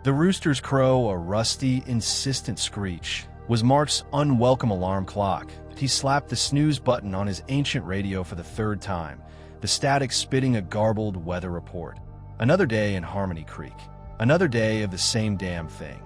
The rooster's crow, a rusty, insistent screech, was Mark's unwelcome alarm clock. He slapped the snooze button on his ancient radio for the third time, the static spitting a garbled weather report. Another day in Harmony Creek. Another day of the same damn thing.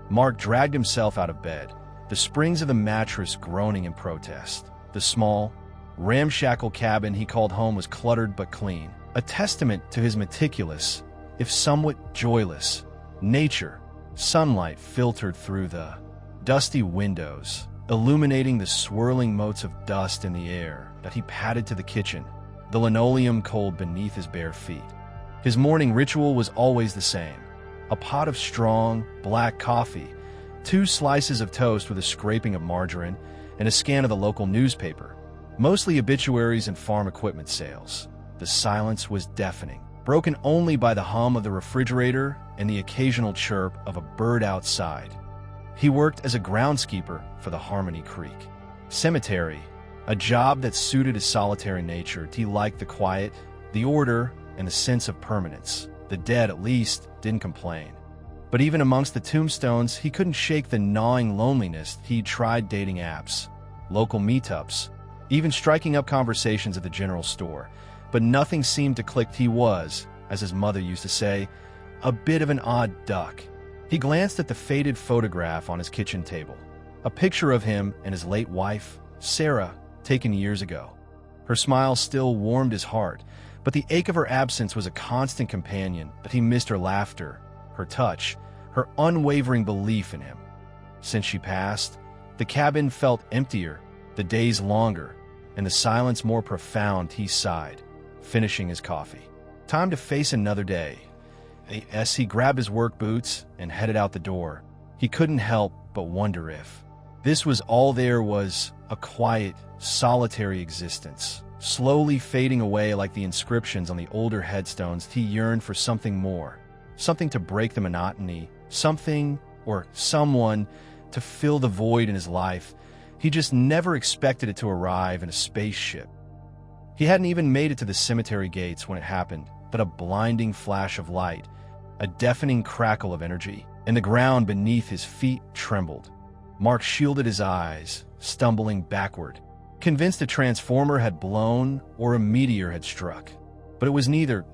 Mark dragged himself out of bed, the springs of the mattress groaning in protest. The small, ramshackle cabin he called home was cluttered but clean, a testament to his meticulous, if somewhat joyless, nature. Sunlight filtered through the dusty windows, illuminating the swirling motes of dust in the air that he patted to the kitchen, the linoleum cold beneath his bare feet. His morning ritual was always the same: a pot of strong, black coffee, 2 slices of toast with a scraping of margarine, and a scan of the local newspaper, mostly obituaries and farm equipment sales. The silence was deafening, broken only by the hum of the refrigerator and the occasional chirp of a bird outside. He worked as a groundskeeper for the Harmony Creek Cemetery, a job that suited his solitary nature. He liked the quiet, the order, and the sense of permanence. The dead, at least, didn't complain. But even amongst the tombstones, he couldn't shake the gnawing loneliness. He tried dating apps, local meetups, even striking up conversations at the general store. But nothing seemed to click. He was, as his mother used to say, a bit of an odd duck. He glanced at the faded photograph on his kitchen table, a picture of him and his late wife, Sarah, taken years ago. Her smile still warmed his heart, but the ache of her absence was a constant companion. But he missed her laughter, her touch, her unwavering belief in him. Since she passed, the cabin felt emptier, the days longer, and the silence more profound. He sighed, finishing his coffee. Time to face another day. As he grabbed his work boots and headed out the door, he couldn't help but wonder if this was all there was: a quiet, solitary existence, slowly fading away like the inscriptions on the older headstones. He yearned for something more, something to break the monotony, something or someone to fill the void in his life. He just never expected it to arrive in a spaceship. He hadn't even made it to the cemetery gates when it happened, but a blinding flash of light, a deafening crackle of energy, and the ground beneath his feet trembled. Mark shielded his eyes, stumbling backward, convinced a transformer had blown or a meteor had struck. But it was neither.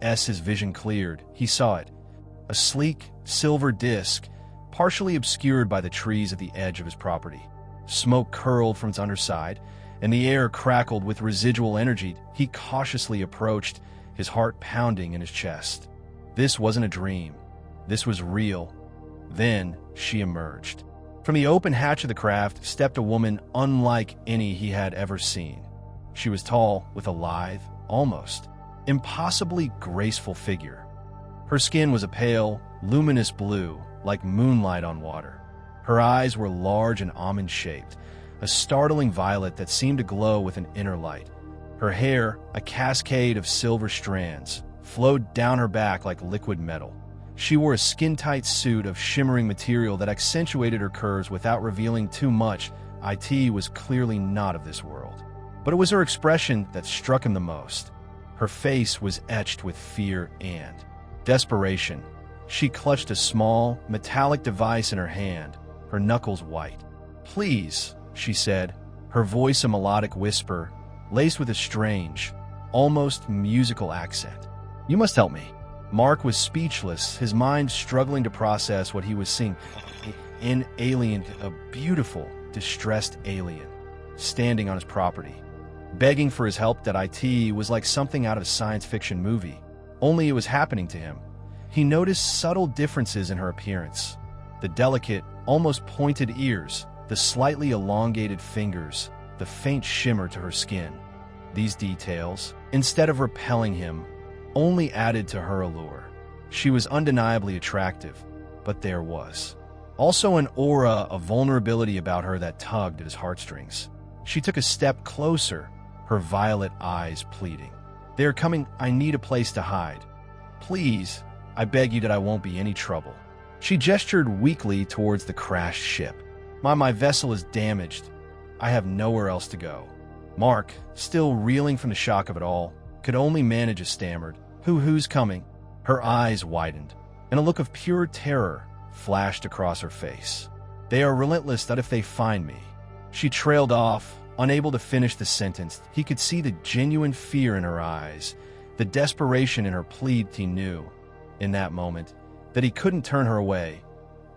As his vision cleared, he saw it, a sleek, silver disc, partially obscured by the trees at the edge of his property. Smoke curled from its underside, and the air crackled with residual energy. He cautiously approached, his heart pounding in his chest. This wasn't a dream. This was real. Then she emerged. From the open hatch of the craft stepped a woman unlike any he had ever seen. She was tall, with a lithe, almost impossibly graceful figure. Her skin was a pale, luminous blue, like moonlight on water. Her eyes were large and almond-shaped, a startling violet that seemed to glow with an inner light. Her hair, a cascade of silver strands, flowed down her back like liquid metal. She wore a skin-tight suit of shimmering material that accentuated her curves without revealing too much. It was clearly not of this world. But it was her expression that struck him the most. Her face was etched with fear and desperation. She clutched a small, metallic device in her hand, her knuckles white. "Please," she said, her voice a melodic whisper, laced with a strange, almost musical accent. "You must help me." Mark was speechless, his mind struggling to process what he was seeing. An alien, a beautiful, distressed alien, standing on his property, begging for his help. That it was like something out of a science fiction movie, only it was happening to him. He noticed subtle differences in her appearance. The delicate, almost pointed ears, the slightly elongated fingers, the faint shimmer to her skin. These details, instead of repelling him, only added to her allure. She was undeniably attractive, but there was also an aura of vulnerability about her that tugged at his heartstrings. She took a step closer, her violet eyes pleading. "They are coming. I need a place to hide. Please, I beg you that I won't be any trouble." She gestured weakly towards the crashed ship. My vessel is damaged. I have nowhere else to go." Mark, still reeling from the shock of it all, could only manage a stammered, "Who's coming?" Her eyes widened. and a look of pure terror flashed across her face. "They are relentless that if they find me." She trailed off, unable to finish the sentence. He could see the genuine fear in her eyes, the desperation in her plea. He knew, in that moment, that he couldn't turn her away.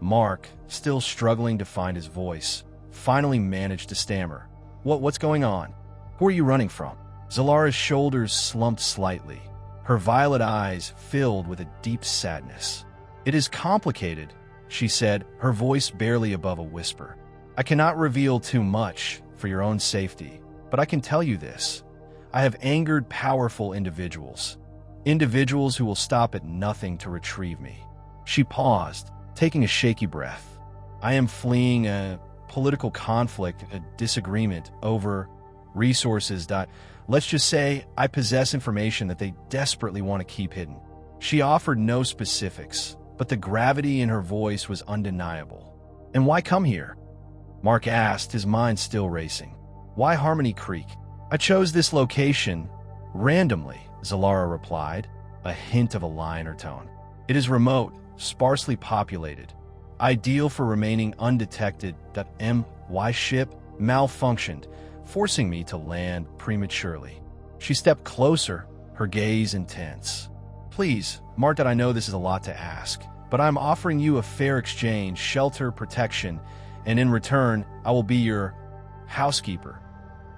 Mark, still struggling to find his voice, finally managed to stammer. What's going on? Who are you running from?" Zalara's shoulders slumped slightly, her violet eyes filled with a deep sadness. "It is complicated," she said, her voice barely above a whisper. "I cannot reveal too much for your own safety, but I can tell you this. I have angered powerful individuals who will stop at nothing to retrieve me." She paused, taking a shaky breath. "I am fleeing a political conflict, a disagreement over resources. Let's just say I possess information that they desperately want to keep hidden." She offered no specifics, but the gravity in her voice was undeniable. "And why come here?" Mark asked, his mind still racing. "Why Harmony Creek?" "I chose this location randomly," Zalara replied, a hint of a lie in her tone. "It is remote, sparsely populated, ideal for remaining undetected. My ship malfunctioned, forcing me to land prematurely." She stepped closer, her gaze intense. "Please, Mark, I know this is a lot to ask, but I'm offering you a fair exchange, shelter, protection, and in return, I will be your housekeeper.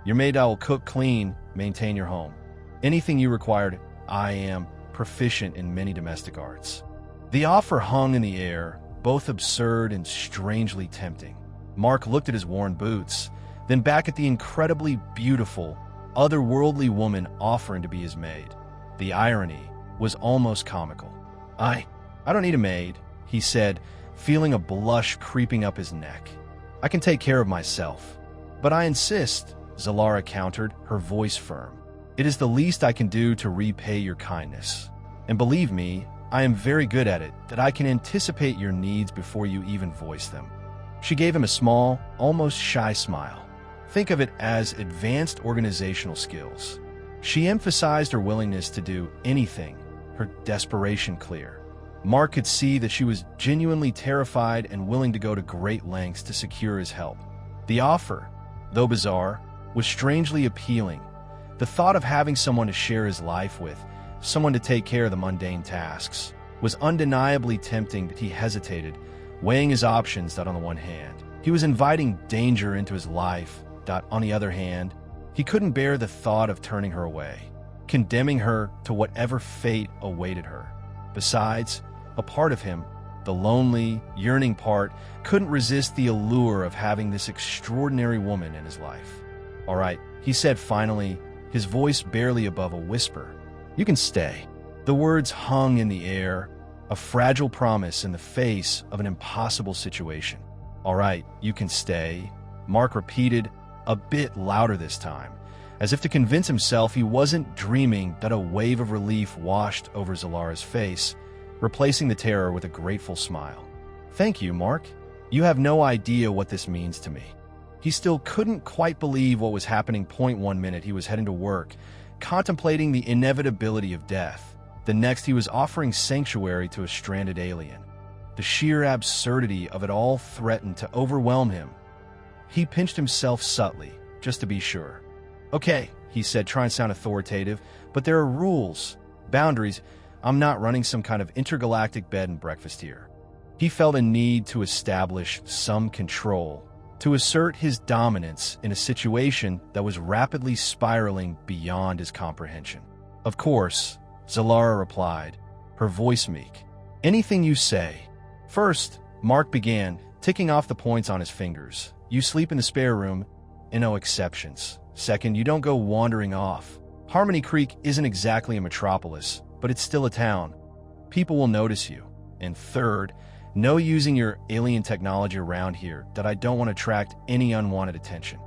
Your maid. I will cook, clean, maintain your home. Anything you required. I am proficient in many domestic arts." The offer hung in the air, both absurd and strangely tempting. Mark looked at his worn boots, then back at the incredibly beautiful, otherworldly woman offering to be his maid. The irony was almost comical. I don't need a maid," he said, feeling a blush creeping up his neck. "I can take care of myself." "But I insist," Zalara countered, her voice firm. "It is the least I can do to repay your kindness. And believe me, I am very good at it, that I can anticipate your needs before you even voice them." She gave him a small, almost shy smile. Think of it as advanced organizational skills. She emphasized her willingness to do anything, her desperation clear. Mark could see that she was genuinely terrified and willing to go to great lengths to secure his help. The offer, though bizarre, was strangely appealing. The thought of having someone to share his life with, someone to take care of the mundane tasks, was undeniably tempting. But he hesitated, weighing his options. That on the one hand, he was inviting danger into his life. On the other hand, he couldn't bear the thought of turning her away, condemning her to whatever fate awaited her. Besides, a part of him, the lonely, yearning part, couldn't resist the allure of having this extraordinary woman in his life. "All right," he said finally, his voice barely above a whisper. "You can stay." The words hung in the air, a fragile promise in the face of an impossible situation. "All right, you can stay," Mark repeated, a bit louder this time, as if to convince himself he wasn't dreaming. That a wave of relief washed over Zalara's face, replacing the terror with a grateful smile. "Thank you, Mark. You have no idea what this means to me." He still couldn't quite believe what was happening. 1 minute he was heading to work, contemplating the inevitability of death. The next he was offering sanctuary to a stranded alien. The sheer absurdity of it all threatened to overwhelm him. He pinched himself subtly, just to be sure. "Okay," he said, trying to sound authoritative, "but there are rules, boundaries. I'm not running some kind of intergalactic bed and breakfast here." He felt a need to establish some control, to assert his dominance in a situation that was rapidly spiraling beyond his comprehension. "Of course," Zalara replied, her voice meek. "Anything you say." "First," Mark began, ticking off the points on his fingers, "you sleep in the spare room, and no exceptions. Second, you don't go wandering off. Harmony Creek isn't exactly a metropolis, but it's still a town. People will notice you. And third, no using your alien technology around here. That I don't want to attract any unwanted attention."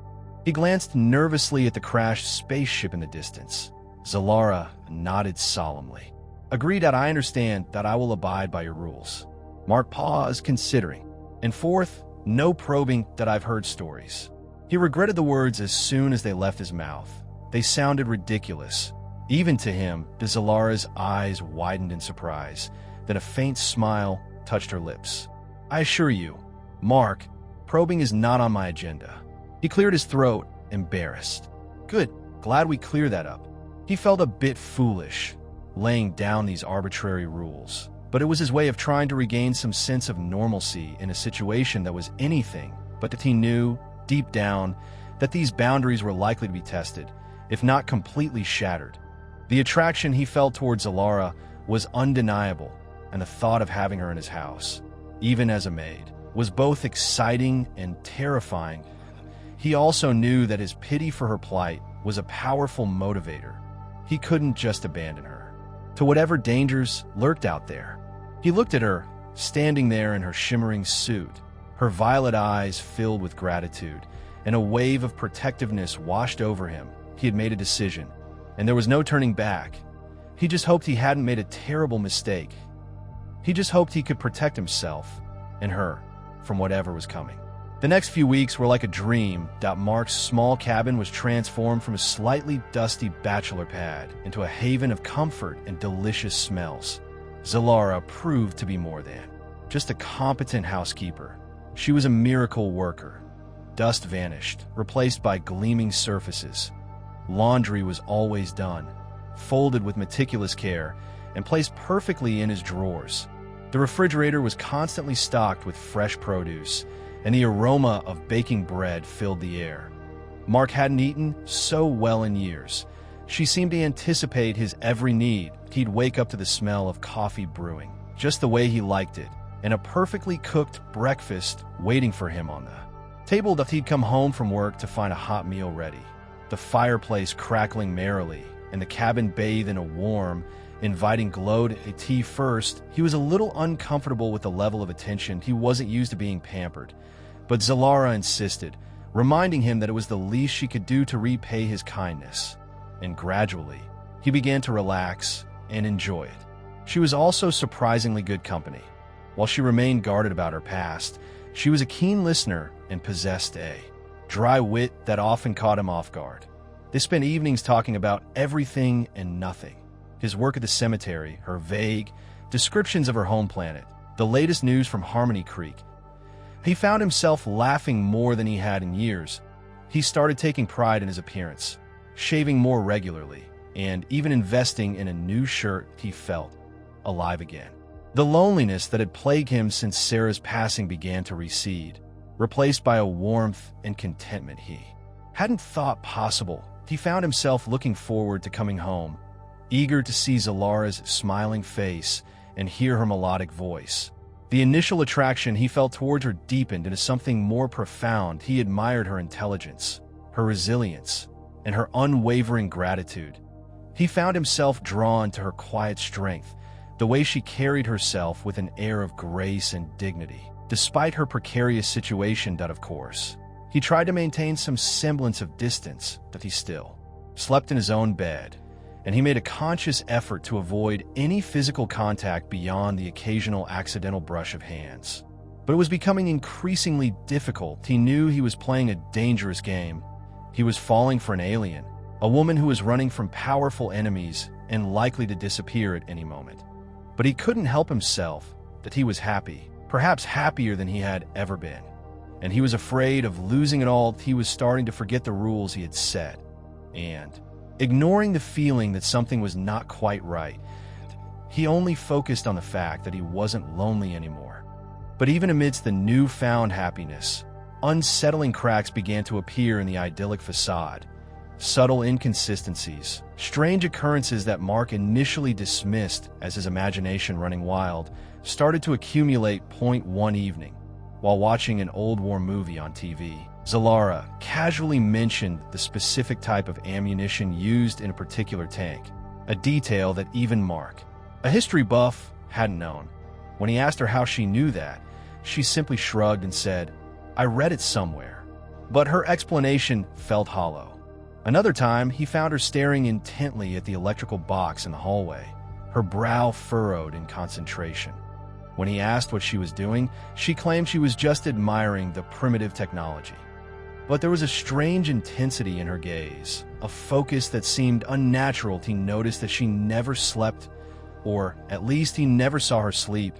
He glanced nervously at the crashed spaceship in the distance. Zalara nodded solemnly. "Agreed. That I understand. That I will abide by your rules." Mark paused, considering. "And fourth, no probing. That I've heard stories." He regretted the words as soon as they left his mouth. They sounded ridiculous. Even to him, Zalara's eyes widened in surprise. Then a faint smile touched her lips. "I assure you, Mark, probing is not on my agenda." He cleared his throat, embarrassed. "Good, glad we cleared that up." He felt a bit foolish, laying down these arbitrary rules, but it was his way of trying to regain some sense of normalcy in a situation that was anything but that he knew, deep down, that these boundaries were likely to be tested, if not completely shattered. The attraction he felt towards Zalara was undeniable, and the thought of having her in his house, even as a maid, was both exciting and terrifying. He also knew that his pity for her plight was a powerful motivator. He couldn't just abandon her to whatever dangers lurked out there. He looked at her, standing there in her shimmering suit, her violet eyes filled with gratitude, and a wave of protectiveness washed over him. He had made a decision, and there was no turning back. He just hoped he hadn't made a terrible mistake. He just hoped he could protect himself and her from whatever was coming. The next few weeks were like a dream. Mark's small cabin was transformed from a slightly dusty bachelor pad into a haven of comfort and delicious smells. Zalara proved to be more than just a competent housekeeper. She was a miracle worker. Dust vanished, replaced by gleaming surfaces. Laundry was always done, folded with meticulous care, and placed perfectly in his drawers. The refrigerator was constantly stocked with fresh produce, and the aroma of baking bread filled the air. Mark hadn't eaten so well in years. She seemed to anticipate his every need. He'd wake up to the smell of coffee brewing, just the way he liked it, and a perfectly cooked breakfast waiting for him on the table. That he'd come home from work to find a hot meal ready, the fireplace crackling merrily, and the cabin bathed in a warm, inviting glow. To tea first, he was a little uncomfortable with the level of attention. He wasn't used to being pampered, but Zalara insisted, reminding him that it was the least she could do to repay his kindness. And gradually, he began to relax and enjoy it. She was also surprisingly good company. While she remained guarded about her past, she was a keen listener and possessed a dry wit that often caught him off guard. They spent evenings talking about everything and nothing. His work at the cemetery, her vague descriptions of her home planet, the latest news from Harmony Creek. He found himself laughing more than he had in years. He started taking pride in his appearance, shaving more regularly, and even investing in a new shirt. He felt alive again. The loneliness that had plagued him since Sarah's passing began to recede, replaced by a warmth and contentment he hadn't thought possible. He found himself looking forward to coming home, eager to see Zalara's smiling face and hear her melodic voice. The initial attraction he felt towards her deepened into something more profound. He admired her intelligence, her resilience, and her unwavering gratitude. He found himself drawn to her quiet strength, the way she carried herself with an air of grace and dignity. Despite her precarious situation, of course, he tried to maintain some semblance of distance. That he still slept in his own bed, and he made a conscious effort to avoid any physical contact beyond the occasional accidental brush of hands. But it was becoming increasingly difficult. He knew he was playing a dangerous game. He was falling for an alien, a woman who was running from powerful enemies and likely to disappear at any moment. But he couldn't help himself that he was happy, perhaps happier than he had ever been. And he was afraid of losing it all. He was starting to forget the rules he had set, and ignoring the feeling that something was not quite right, he only focused on the fact that he wasn't lonely anymore. But even amidst the newfound happiness, unsettling cracks began to appear in the idyllic facade. Subtle inconsistencies, strange occurrences that Mark initially dismissed as his imagination running wild, started to accumulate. One evening, while watching an old war movie on TV, Zalara casually mentioned the specific type of ammunition used in a particular tank, a detail that even Mark, a history buff, hadn't known. When he asked her how she knew that, she simply shrugged and said, "I read it somewhere." But her explanation felt hollow. Another time, he found her staring intently at the electrical box in the hallway, her brow furrowed in concentration. When he asked what she was doing, she claimed she was just admiring the primitive technology. But there was a strange intensity in her gaze, a focus that seemed unnatural. He noticed that she never slept or at least he never saw her sleep.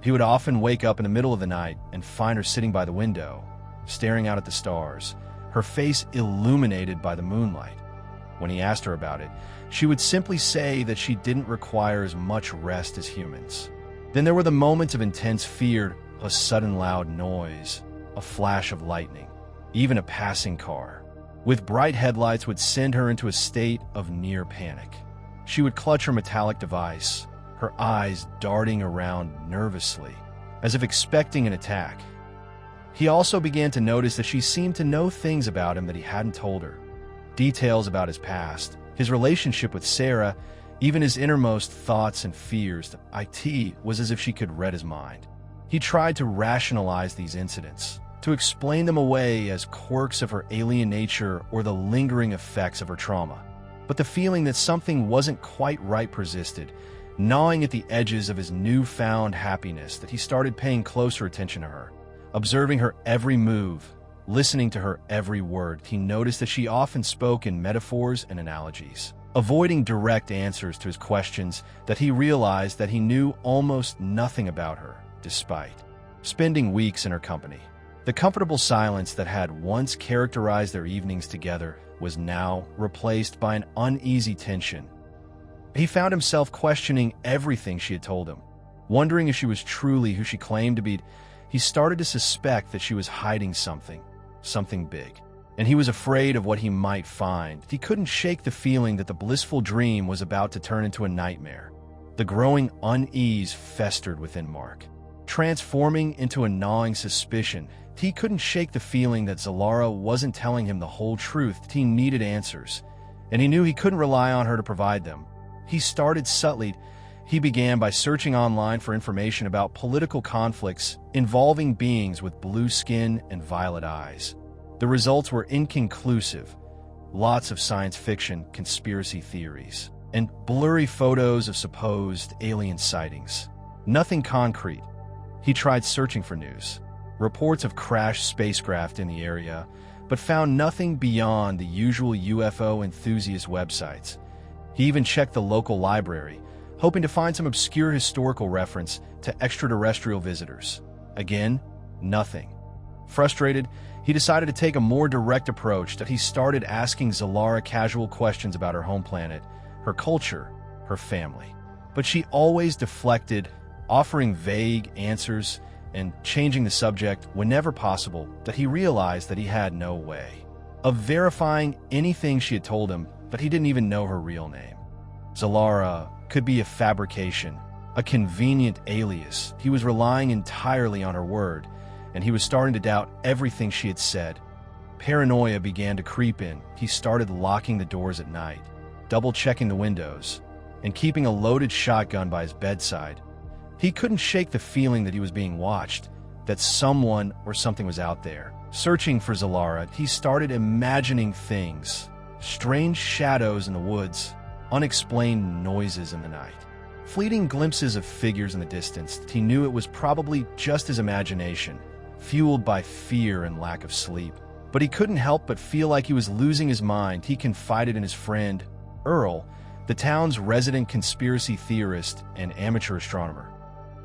He would often wake up in the middle of the night and find her sitting by the window, staring out at the stars, her face illuminated by the moonlight. When he asked her about it, she would simply say that she didn't require as much rest as humans. Then there were the moments of intense fear, a sudden loud noise, a flash of lightning, even a passing car, with bright headlights would send her into a state of near panic. She would clutch her metallic device, her eyes darting around nervously, as if expecting an attack. He also began to notice that she seemed to know things about him that he hadn't told her. Details about his past, his relationship with Sarah, even his innermost thoughts and fears. It was as if she could read his mind. He tried to rationalize these incidents, to explain them away as quirks of her alien nature or the lingering effects of her trauma. But the feeling that something wasn't quite right persisted, gnawing at the edges of his newfound happiness. That he started paying closer attention to her, observing her every move, listening to her every word. He noticed that she often spoke in metaphors and analogies, avoiding direct answers to his questions. That he realized that he knew almost nothing about her, despite spending weeks in her company. The comfortable silence that had once characterized their evenings together was now replaced by an uneasy tension. He found himself questioning everything she had told him, wondering if she was truly who she claimed to be. He started to suspect that she was hiding something big, and he was afraid of what he might find. He couldn't shake the feeling that the blissful dream was about to turn into a nightmare. The growing unease festered within Mark, transforming into a gnawing suspicion. He couldn't shake the feeling that Zalara wasn't telling him the whole truth. He needed answers, and he knew he couldn't rely on her to provide them. He started subtly. He began by searching online for information about political conflicts involving beings with blue skin and violet eyes. The results were inconclusive. Lots of science fiction, conspiracy theories, and blurry photos of supposed alien sightings. Nothing concrete. He tried searching for news, reports of crashed spacecraft in the area, but found nothing beyond the usual UFO enthusiast websites. He even checked the local library, hoping to find some obscure historical reference to extraterrestrial visitors. Again, nothing. Frustrated, he decided to take a more direct approach. That he started asking Zalara casual questions about her home planet, her culture, her family. But she always deflected, offering vague answers and changing the subject whenever possible. That he realized that he had no way of verifying anything she had told him, but he didn't even know her real name. Zalara could be a fabrication, a convenient alias. He was relying entirely on her word, and he was starting to doubt everything she had said. Paranoia began to creep in. He started locking the doors at night, double-checking the windows, and keeping a loaded shotgun by his bedside. He couldn't shake the feeling that he was being watched, that someone or something was out there, searching for Zalara. He started imagining things, strange shadows in the woods, unexplained noises in the night, fleeting glimpses of figures in the distance. He knew it was probably just his imagination, fueled by fear and lack of sleep. But he couldn't help but feel like he was losing his mind. He confided in his friend, Earl, the town's resident conspiracy theorist and amateur astronomer.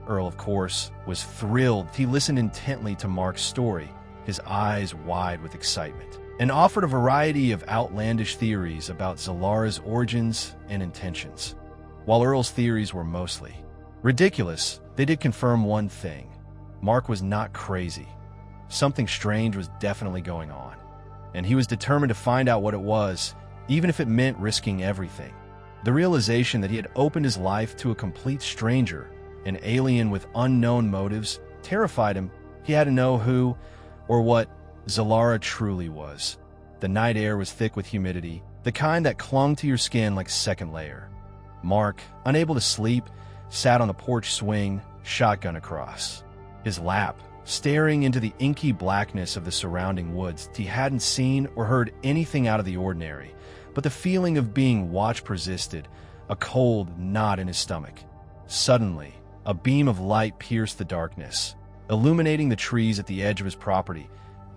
Earl, of course, was thrilled. He listened intently to Mark's story, his eyes wide with excitement, and offered a variety of outlandish theories about Zalara's origins and intentions. While Earl's theories were mostly ridiculous, they did confirm one thing. Mark was not crazy. Something strange was definitely going on, and he was determined to find out what it was, even if it meant risking everything. The realization that he had opened his life to a complete stranger, an alien with unknown motives, terrified him. He had to know who or what Zalara truly was. The night air was thick with humidity, the kind that clung to your skin like a second layer. Mark, unable to sleep, sat on the porch swing, shotgun across his lap, staring into the inky blackness of the surrounding woods. He hadn't seen or heard anything out of the ordinary, but the feeling of being watched persisted, a cold knot in his stomach. Suddenly, a beam of light pierced the darkness, illuminating the trees at the edge of his property.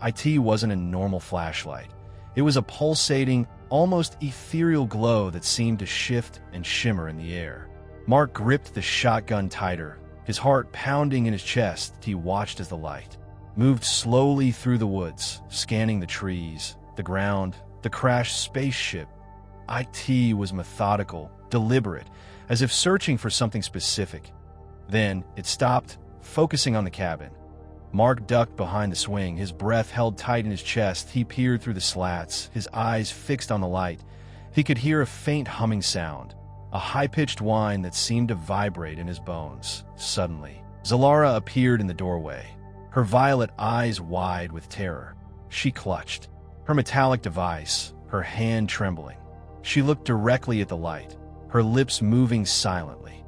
It wasn't a normal flashlight. It was a pulsating, almost ethereal glow that seemed to shift and shimmer in the air. Mark gripped the shotgun tighter, his heart pounding in his chest. He watched as the light moved slowly through the woods, scanning the trees, the ground, the crashed spaceship. It was methodical, deliberate, as if searching for something specific. Then it stopped, focusing on the cabin. Mark ducked behind the swing, his breath held tight in his chest. He peered through the slats, his eyes fixed on the light. He could hear a faint humming sound, a high-pitched whine that seemed to vibrate in his bones. Suddenly, Zalara appeared in the doorway, her violet eyes wide with terror. She clutched her metallic device, her hand trembling. She looked directly at the light, her lips moving silently.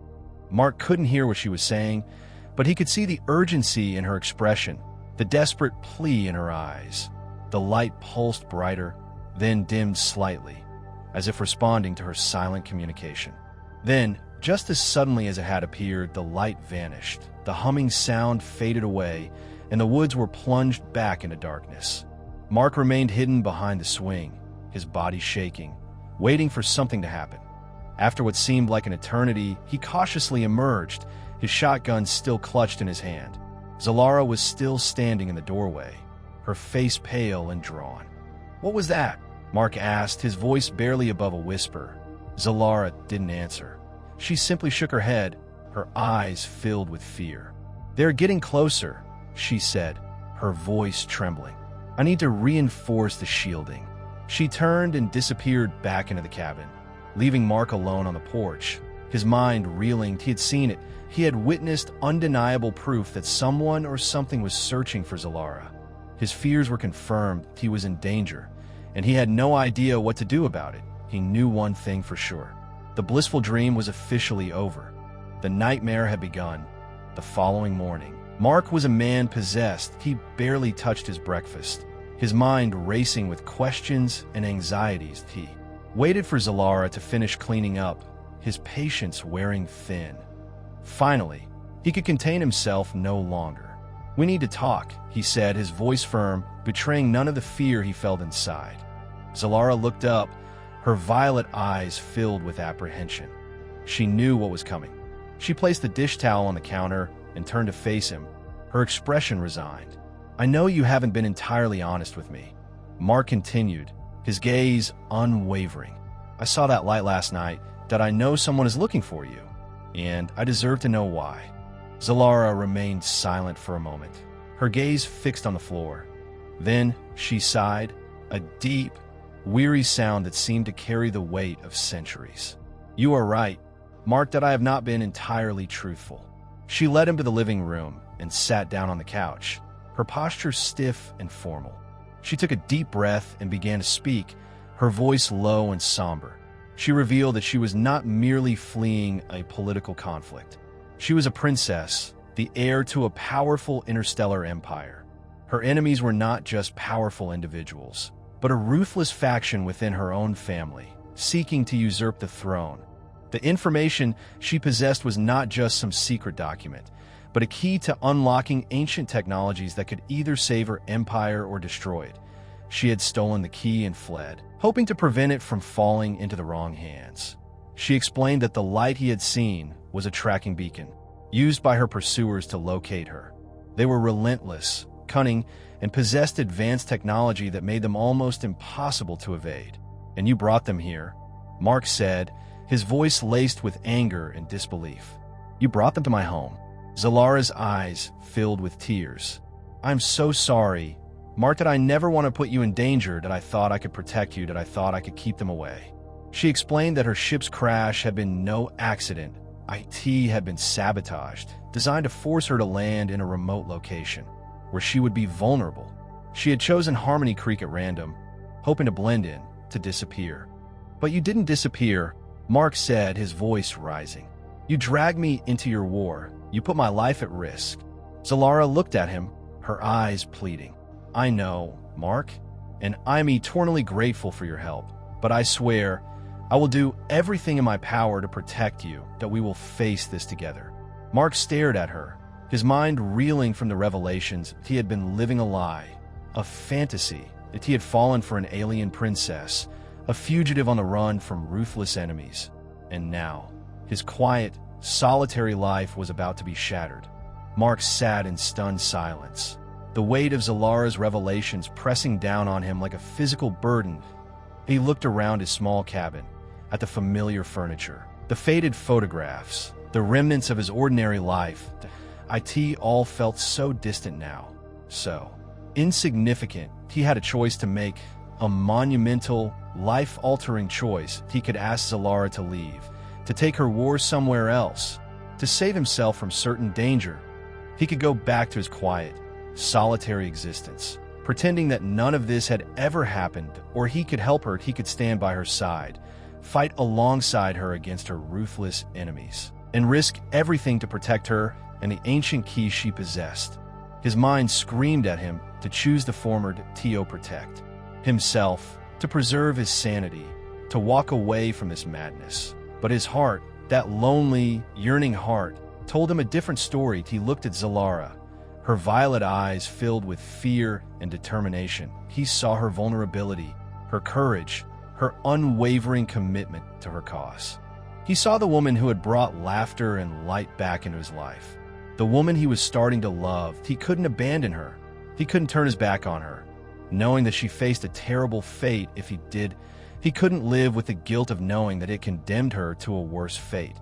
Mark couldn't hear what she was saying, but he could see the urgency in her expression, the desperate plea in her eyes. The light pulsed brighter, then dimmed slightly, as if responding to her silent communication. Then, just as suddenly as it had appeared, the light vanished. The humming sound faded away, and the woods were plunged back into darkness. Mark remained hidden behind the swing, his body shaking, waiting for something to happen. After what seemed like an eternity, he cautiously emerged, his shotgun still clutched in his hand. Zalara was still standing in the doorway, her face pale and drawn. "What was that?" Mark asked, his voice barely above a whisper. Zalara didn't answer. She simply shook her head, her eyes filled with fear. "They're getting closer," she said, her voice trembling. "I need to reinforce the shielding." She turned and disappeared back into the cabin, leaving Mark alone on the porch, his mind reeling. He had seen it. He had witnessed undeniable proof that someone or something was searching for Zalara. His fears were confirmed. He was in danger, and he had no idea what to do about it. He knew one thing for sure. The blissful dream was officially over. The nightmare had begun. The following morning, Mark was a man possessed. He barely touched his breakfast, his mind racing with questions and anxieties. He waited for Zalara to finish cleaning up, his patience wearing thin. Finally, he could contain himself no longer. "We need to talk," he said, his voice firm, betraying none of the fear he felt inside. Zalara looked up, her violet eyes filled with apprehension. She knew what was coming. She placed the dish towel on the counter and turned to face him, her expression resigned. "I know you haven't been entirely honest with me," Mark continued, his gaze unwavering. "I saw that light last night, that I know someone is looking for you, and I deserve to know why." Zalara remained silent for a moment, her gaze fixed on the floor. Then she sighed, a deep, weary sound that seemed to carry the weight of centuries. "You are right, Mark, that I have not been entirely truthful." She led him to the living room and sat down on the couch, her posture stiff and formal. She took a deep breath and began to speak, her voice low and somber. She revealed that she was not merely fleeing a political conflict. She was a princess, the heir to a powerful interstellar empire. Her enemies were not just powerful individuals, but a ruthless faction within her own family, seeking to usurp the throne. The information she possessed was not just some secret document, but a key to unlocking ancient technologies that could either save her empire or destroy it. She had stolen the key and fled, hoping to prevent it from falling into the wrong hands. She explained that the light he had seen was a tracking beacon, used by her pursuers to locate her. They were relentless, cunning, and possessed advanced technology that made them almost impossible to evade. "And you brought them here," Mark said, his voice laced with anger and disbelief. "You brought them to my home." Zalara's eyes filled with tears. "I'm so sorry, Mark, that I never want to put you in danger, that I thought I could protect you, that I thought I could keep them away." She explained that her ship's crash had been no accident. IT had been sabotaged, designed to force her to land in a remote location, where she would be vulnerable. She had chosen Harmony Creek at random, hoping to blend in, to disappear. "But you didn't disappear," Mark said, his voice rising. "You dragged me into your war. You put my life at risk." Zalara looked at him, her eyes pleading. "I know, Mark, and I'm eternally grateful for your help, but I swear I will do everything in my power to protect you, that we will face this together." Mark stared at her, his mind reeling from the revelations. He had been living a lie, a fantasy, that he had fallen for an alien princess, a fugitive on the run from ruthless enemies. And now, his quiet, solitary life was about to be shattered. Mark sat in stunned silence, the weight of Zalara's revelations pressing down on him like a physical burden. He looked around his small cabin, at the familiar furniture, the faded photographs, the remnants of his ordinary life. It all felt so distant now, so insignificant. He had a choice to make, a monumental, life-altering choice. He could ask Zalara to leave, to take her war somewhere else, to save himself from certain danger. He could go back to his quiet, solitary existence, pretending that none of this had ever happened, or he could help her. He could stand by her side, fight alongside her against her ruthless enemies, and risk everything to protect her and the ancient key she possessed. His mind screamed at him to choose the former, to protect himself, to preserve his sanity, to walk away from this madness. But his heart, that lonely, yearning heart, told him a different story. He looked at Zalara, her violet eyes filled with fear and determination. He saw her vulnerability, her courage, her unwavering commitment to her cause. He saw the woman who had brought laughter and light back into his life, the woman he was starting to love. He couldn't abandon her. He couldn't turn his back on her, knowing that she faced a terrible fate. If he did, he couldn't live with the guilt of knowing that it condemned her to a worse fate.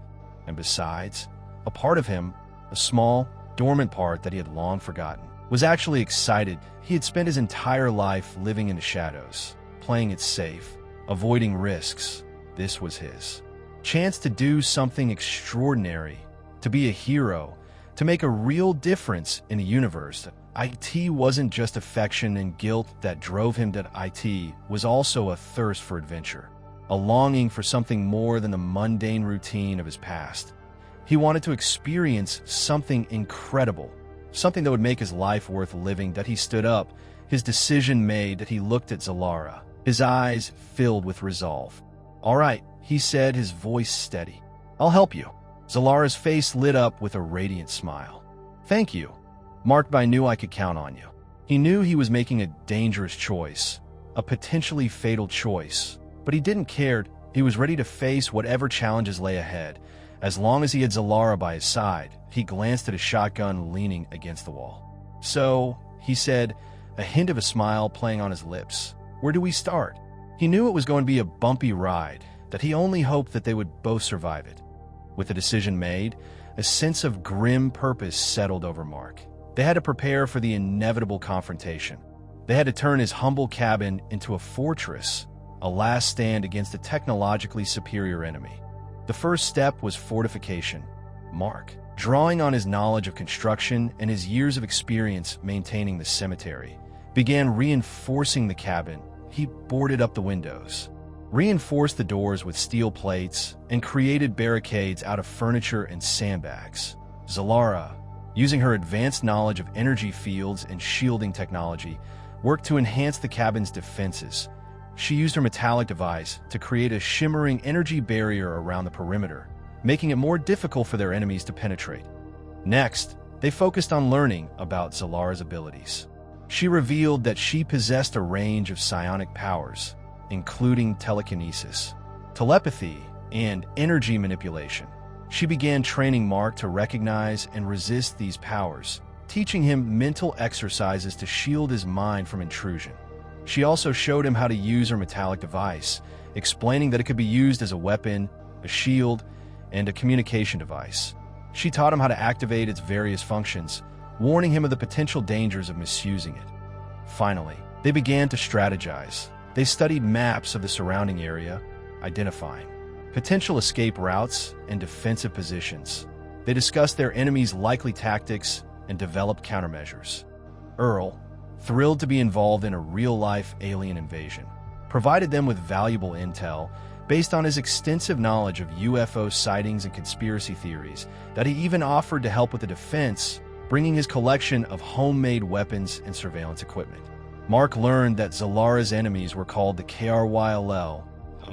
And besides, a part of him, a small, dormant part that he had long forgotten, was actually excited. He had spent his entire life living in the shadows, playing it safe, avoiding risks. This was his chance to do something extraordinary, to be a hero, to make a real difference in the universe. It wasn't just affection and guilt that drove him. It was also a thirst for adventure, a longing for something more than the mundane routine of his past. He wanted to experience something incredible, something that would make his life worth living. That he stood up, his decision made. That he looked at Zalara, his eyes filled with resolve. "All right," he said, his voice steady. "I'll help you." Zalara's face lit up with a radiant smile. "Thank you, Mark. I knew I could count on you." He knew he was making a dangerous choice, a potentially fatal choice, but he didn't care. He was ready to face whatever challenges lay ahead, as long as he had Zalara by his side. He glanced at his shotgun leaning against the wall. "So," he said, a hint of a smile playing on his lips, "where do we start?" He knew it was going to be a bumpy ride, that he only hoped that they would both survive it. With the decision made, a sense of grim purpose settled over Mark. They had to prepare for the inevitable confrontation. They had to turn his humble cabin into a fortress, a last stand against a technologically superior enemy. The first step was fortification. Mark, drawing on his knowledge of construction and his years of experience maintaining the cemetery, began reinforcing the cabin. He boarded up the windows, reinforced the doors with steel plates, and created barricades out of furniture and sandbags. Zalara, using her advanced knowledge of energy fields and shielding technology, worked to enhance the cabin's defenses. She used her metallic device to create a shimmering energy barrier around the perimeter, making it more difficult for their enemies to penetrate. Next, they focused on learning about Zalara's abilities. She revealed that she possessed a range of psionic powers, including telekinesis, telepathy, and energy manipulation. She began training Mark to recognize and resist these powers, teaching him mental exercises to shield his mind from intrusion. She also showed him how to use her metallic device, explaining that it could be used as a weapon, a shield, and a communication device. She taught him how to activate its various functions, warning him of the potential dangers of misusing it. Finally, they began to strategize. They studied maps of the surrounding area, identifying potential escape routes and defensive positions. They discussed their enemies' likely tactics and developed countermeasures. Earl, thrilled to be involved in a real-life alien invasion, provided them with valuable intel based on his extensive knowledge of UFO sightings and conspiracy theories. That he even offered to help with the defense, bringing his collection of homemade weapons and surveillance equipment. Mark learned that Zalara's enemies were called the KRYLL,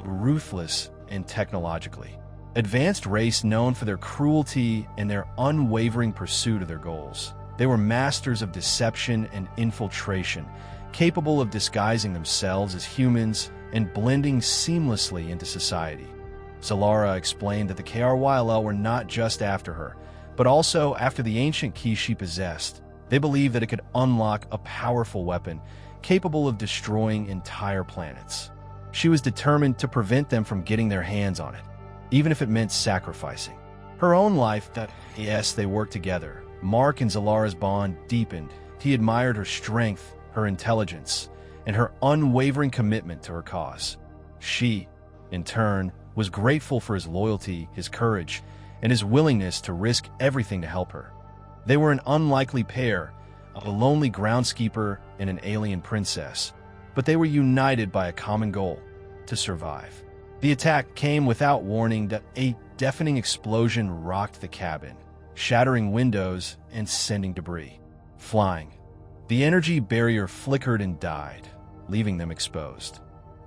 ruthless and technologically advanced race known for their cruelty and their unwavering pursuit of their goals. They were masters of deception and infiltration, capable of disguising themselves as humans and blending seamlessly into society. Zalara explained that the KRYLL were not just after her, but also after the ancient key she possessed. They believed that it could unlock a powerful weapon capable of destroying entire planets. She was determined to prevent them from getting their hands on it, even if it meant sacrificing her own life. Yes, they worked together. Mark and Zalara's bond deepened. He admired her strength, her intelligence, and her unwavering commitment to her cause. She, in turn, was grateful for his loyalty, his courage, and his willingness to risk everything to help her. They were an unlikely pair, a lonely groundskeeper and an alien princess, but they were united by a common goal: to survive. The attack came without warning. A deafening explosion rocked the cabin, shattering windows and sending debris flying. The energy barrier flickered and died, leaving them exposed.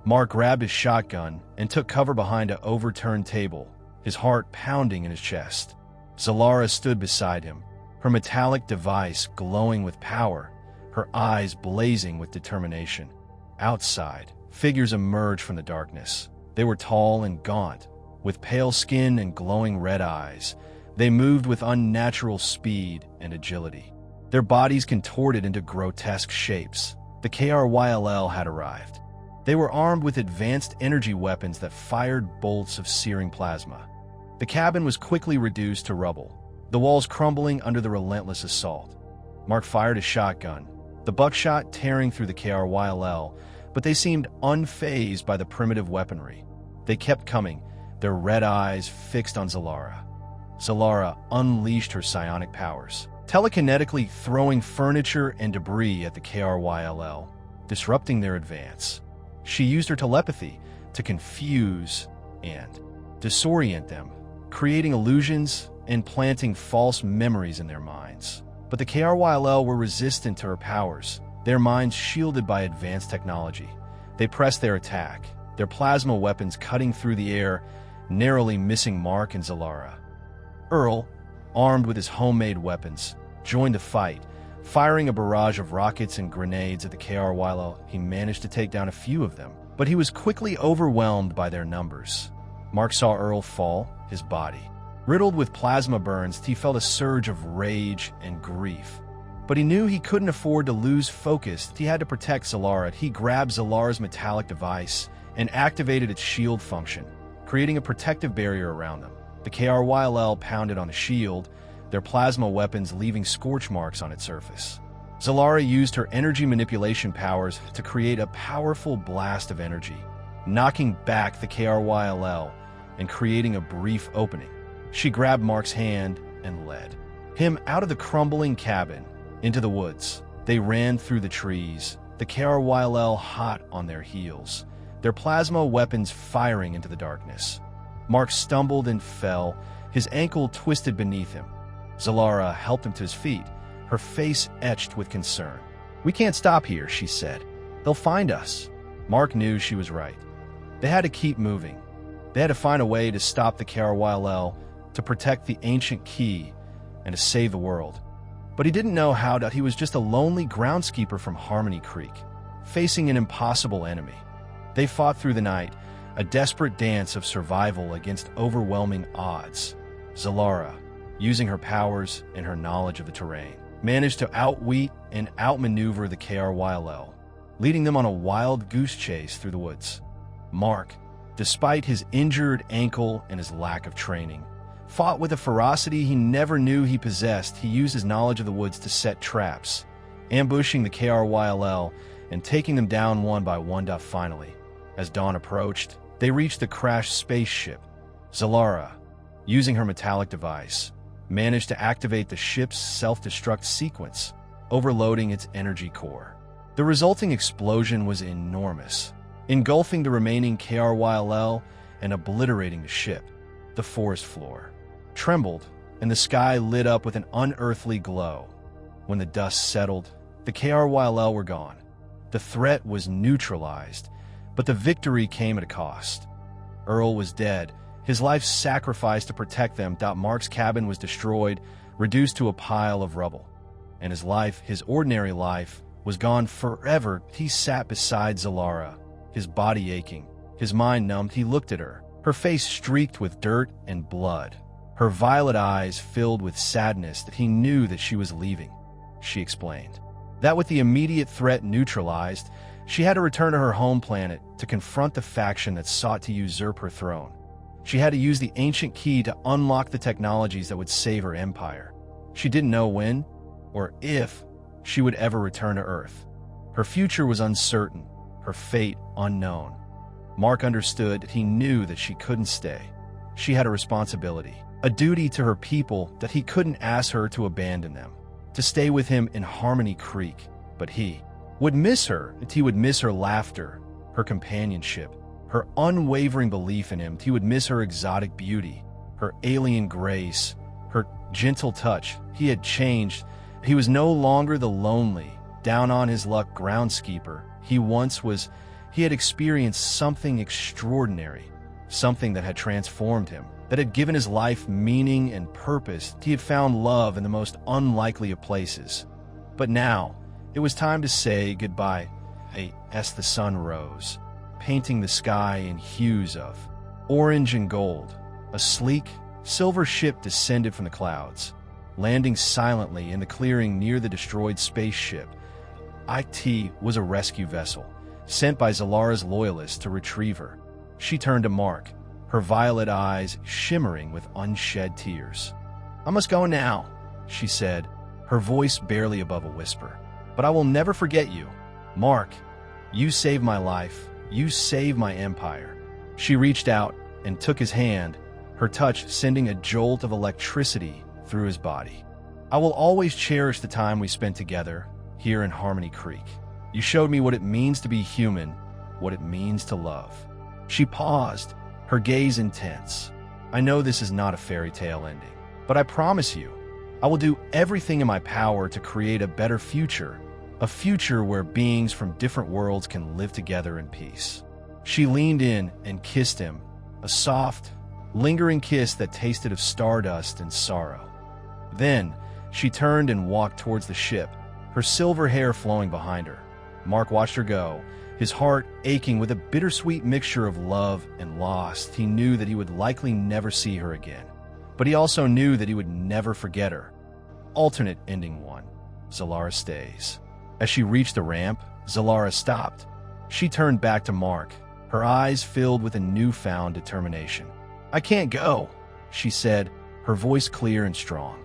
Mark grabbed his shotgun and took cover behind an overturned table, his heart pounding in his chest. Zalara stood beside him, her metallic device glowing with power, her eyes blazing with determination. Outside, figures emerged from the darkness. They were tall and gaunt, with pale skin and glowing red eyes. They moved with unnatural speed and agility, their bodies contorted into grotesque shapes. The KRYLL had arrived. They were armed with advanced energy weapons that fired bolts of searing plasma. The cabin was quickly reduced to rubble, the walls crumbling under the relentless assault. Mark fired his shotgun, the buckshot tearing through the KRYLL, but they seemed unfazed by the primitive weaponry. They kept coming, their red eyes fixed on Zalara. Zalara unleashed her psionic powers, telekinetically throwing furniture and debris at the KRYLL, disrupting their advance. She used her telepathy to confuse and disorient them, creating illusions and planting false memories in their minds. But the KRYLL were resistant to her powers, their minds shielded by advanced technology. They pressed their attack, their plasma weapons cutting through the air, narrowly missing Mark and Zalara. Earl, armed with his homemade weapons, joined the fight, firing a barrage of rockets and grenades at the KRYLL. He managed to take down a few of them, but he was quickly overwhelmed by their numbers. Mark saw Earl fall, his body riddled with plasma burns. He felt a surge of rage and grief, but he knew he couldn't afford to lose focus. He had to protect Zalara. He grabbed Zalara's metallic device and activated its shield function, creating a protective barrier around them. The KRYLL pounded on the shield, their plasma weapons leaving scorch marks on its surface. Zalara used her energy manipulation powers to create a powerful blast of energy, knocking back the KRYLL and creating a brief opening. She grabbed Mark's hand and led him out of the crumbling cabin into the woods. They ran through the trees, the KRYLL hot on their heels, their plasma weapons firing into the darkness. Mark stumbled and fell, his ankle twisted beneath him. Zalara helped him to his feet, her face etched with concern. "We can't stop here," she said. "They'll find us." Mark knew she was right. They had to keep moving. They had to find a way to stop the KRYLL, to protect the ancient key, and to save the world. But he didn't know how. He was just a lonely groundskeeper from Harmony Creek, facing an impossible enemy. They fought through the night, a desperate dance of survival against overwhelming odds. Zalara, using her powers and her knowledge of the terrain, managed to outwit and outmaneuver the KRYLL, leading them on a wild goose chase through the woods. Mark, despite his injured ankle and his lack of training, fought with a ferocity he never knew he possessed. He used his knowledge of the woods to set traps, ambushing the KRYLL and taking them down one by one. Finally, as dawn approached, they reached the crashed spaceship. Zalara, using her metallic device, managed to activate the ship's self-destruct sequence, overloading its energy core. The resulting explosion was enormous, engulfing the remaining KRYLL and obliterating the ship. The forest floor trembled, and the sky lit up with an unearthly glow. When the dust settled, the KRYLL were gone. The threat was neutralized, but the victory came at a cost. Earl was dead, his life sacrificed to protect them. Mark's cabin was destroyed, reduced to a pile of rubble. And his life, his ordinary life, was gone forever. He sat beside Zalara, his body aching, his mind numbed. He looked at her, Her face streaked with dirt and blood, her violet eyes filled with sadness that he knew that she was leaving. She explained that with the immediate threat neutralized, she had to return to her home planet to confront the faction that sought to usurp her throne. She had to use the ancient key to unlock the technologies that would save her empire. She didn't know when or if she would ever return to Earth. Her future was uncertain, her fate unknown. Mark understood that he knew that she couldn't stay. She had a responsibility, a duty to her people that he couldn't ask her to abandon them, to stay with him in Harmony Creek. But he would miss her, and he would miss her laughter, her companionship, her unwavering belief in him. He would miss her exotic beauty, her alien grace, her gentle touch. He had changed. He was no longer the lonely, down-on-his-luck groundskeeper he once was. He had experienced something extraordinary, something that had transformed him, that had given his life meaning and purpose. He had found love in the most unlikely of places. But now, it was time to say goodbye. As the sun rose, painting the sky in hues of orange and gold, a sleek, silver ship descended from the clouds, landing silently in the clearing near the destroyed spaceship. It was a rescue vessel, sent by Zalara's loyalists to retrieve her. She turned to Mark, her violet eyes shimmering with unshed tears. "I must go now," she said, her voice barely above a whisper. "But I will never forget you. Mark, you saved my life. You saved my empire." She reached out and took his hand, her touch sending a jolt of electricity through his body. "I will always cherish the time we spent together here in Harmony Creek. You showed me what it means to be human, what it means to love." She paused, her gaze intense. "I know this is not a fairy tale ending, but I promise you, I will do everything in my power to create a better future, a future where beings from different worlds can live together in peace." She leaned in and kissed him, a soft, lingering kiss that tasted of stardust and sorrow. Then, she turned and walked towards the ship, her silver hair flowing behind her. Mark watched her go, his heart aching with a bittersweet mixture of love and loss. He knew that he would likely never see her again, but he also knew that he would never forget her. Alternate ending 1. Zalara stays. As she reached the ramp, Zalara stopped. She turned back to Mark, her eyes filled with a newfound determination. "I can't go," she said, her voice clear and strong.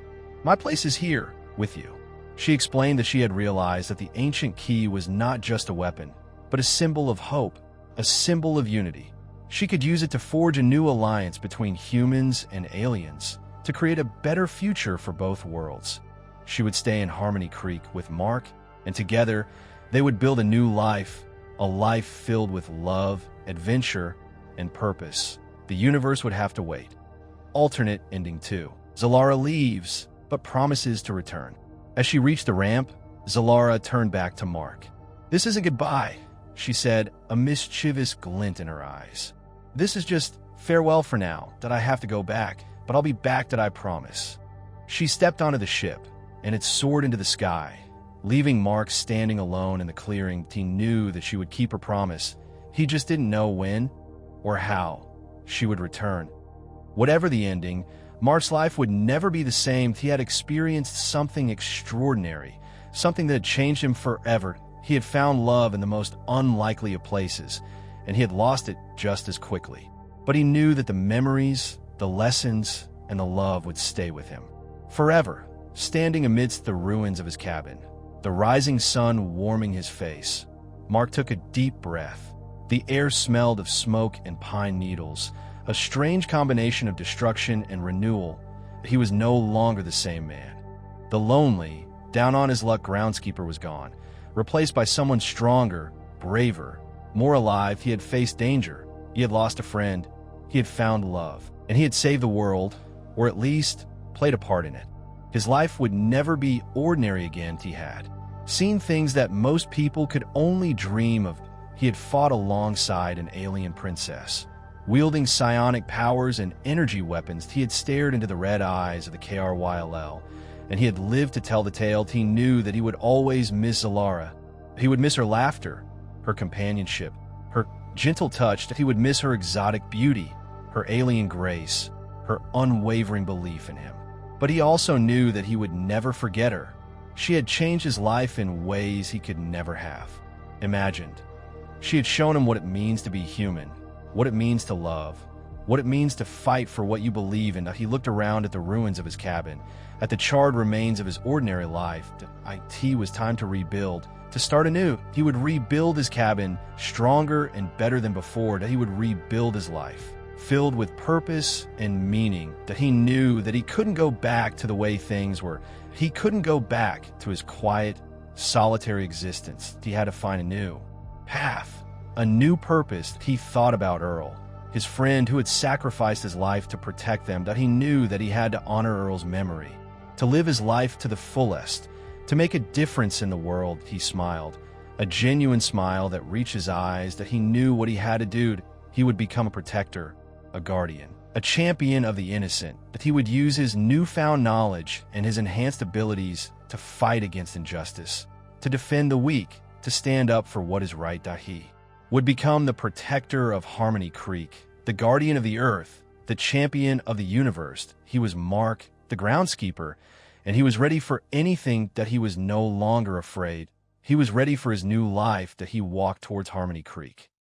"My place is here, with you." She explained that she had realized that the ancient key was not just a weapon, but a symbol of hope, a symbol of unity. She could use it to forge a new alliance between humans and aliens, to create a better future for both worlds. She would stay in Harmony Creek with Mark, and together they would build a new life, a life filled with love, adventure, and purpose. The universe would have to wait. Alternate ending 2. Zalara leaves, but promises to return. As she reached the ramp, Zalara turned back to Mark. "This isn't goodbye," she said, a mischievous glint in her eyes. "This is just farewell for now, that I have to go back, but I'll be back, that I promise." She stepped onto the ship, and it soared into the sky, leaving Mark standing alone in the clearing. He knew that she would keep her promise. He just didn't know when or how she would return. Whatever the ending, Mark's life would never be the same. He had experienced something extraordinary, something that had changed him forever. He had found love in the most unlikely of places, and he had lost it just as quickly. But he knew that the memories, the lessons, and the love would stay with him forever. Standing amidst the ruins of his cabin, the rising sun warming his face, Mark took a deep breath. The air smelled of smoke and pine needles, a strange combination of destruction and renewal. He was no longer the same man. The lonely, down-on-his-luck groundskeeper was gone, replaced by someone stronger, braver, more alive. He had faced danger. He had lost a friend. He had found love. And he had saved the world, or at least played a part in it. His life would never be ordinary again. He had seen things that most people could only dream of. He had fought alongside an alien princess, wielding psionic powers and energy weapons. He had stared into the red eyes of the KRYLL, and he had lived to tell the tale. He knew that he would always miss Zalara. He would miss her laughter, her companionship, her gentle touch. That he would miss her exotic beauty, her alien grace, her unwavering belief in him. But he also knew that he would never forget her. She had changed his life in ways he could never have imagined. She had shown him what it means to be human, what it means to love, what it means to fight for what you believe in. He looked around at the ruins of his cabin, at the charred remains of his ordinary life. It was time to rebuild, to start anew. He would rebuild his cabin stronger and better than before. That he would rebuild his life, filled with purpose and meaning. That he knew that he couldn't go back to the way things were. He couldn't go back to his quiet, solitary existence. He had to find a new path, a new purpose. He thought about Earl, his friend who had sacrificed his life to protect them. That he knew that he had to honor Earl's memory, to live his life to the fullest, to make a difference in the world. He smiled, a genuine smile that reached his eyes. That he knew what he had to do. He would become a protector, a guardian, a champion of the innocent. That he would use his newfound knowledge and his enhanced abilities to fight against injustice, to defend the weak, to stand up for what is right. That he would become the protector of Harmony Creek, the guardian of the earth, the champion of the universe. He was Mark, the groundskeeper, and he was ready for anything. That he was no longer afraid. He was ready for his new life. That he walked towards Harmony Creek.